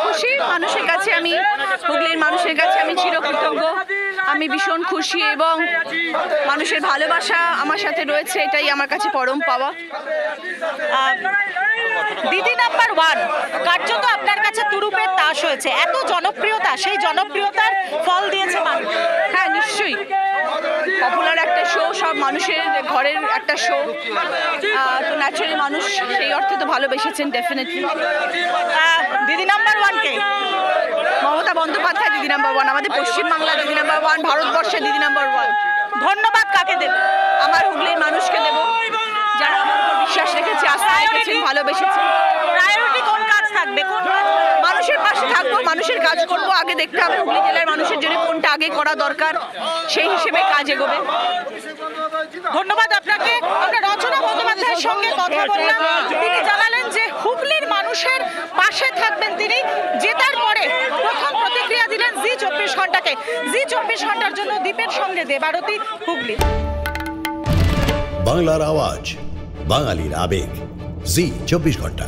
খুশি, মানুষের কাছে আমি, হুগলির মানুষের কাছে আমি চিরকৃতজ্ঞ। আমি ভীষণ খুশি এবং মানুষের ভালোবাসা আমার সাথে রয়েছে, এটাই আমার কাছে পরম পাওয়া। দিদি নাম্বার 1 কার্যত আপনার কাছে তুরুপের তাস হয়েছে, এত জনপ্রিয়তা, সেই জনপ্রিয়তার ফল দিয়েছে মানুষ। হ্যাঁ, নিশ্চয়ই পপুলার একটা শো, সব মানুষের ঘরের একটা শো, তো ন্যাচারালি মানুষ সেই অর্থে তো ভালোবেসেছেন ডেফিনেটলি। দিদি নাম্বার 1 কে? মমতা বন্দ্যোপাধ্যায় দিদি নাম্বার 1, আমাদের পশ্চিমবাংলা দিদি নাম্বার 1, ভারতবর্ষের দিদি নাম্বার 1। ধন্যবাদ কাকে দেবে? আমার হুগলির মানুষকে দেবো, যারা আমার উপর বিশ্বাস রেখেছে, আস্থা রেখেছেন, ভালোবেসেছেন। প্রায়োরিটি কোন কাজ থাকবে? কোন মানুষের পাশে থাকবো, মানুষের কাজ করবো। আগে দেখতে হবে হুগলি জেলার মানুষের জন্য কোনটা আগে করা দরকার, সেই হিসেবে কাজ এগোবে। ধন্যবাদ আপনাকে। আমরা রচনা বন্দ্যোপাধ্যায়ের সঙ্গে কথা বললাম, তিনি জানালেন যে হুগলির মানুষের পাশে থাকবেন তিনি। জেতার পরে প্রথম প্রতিক্রিয়া দিলেন জি 24 ঘন্টাকে। জি 24 ঘন্টার জন্য দীপের সঙ্গে দেবারতী, হুগলি। বাংলার আওয়াজ, বাঙালির আবেগ, জি 24 ঘন্টা।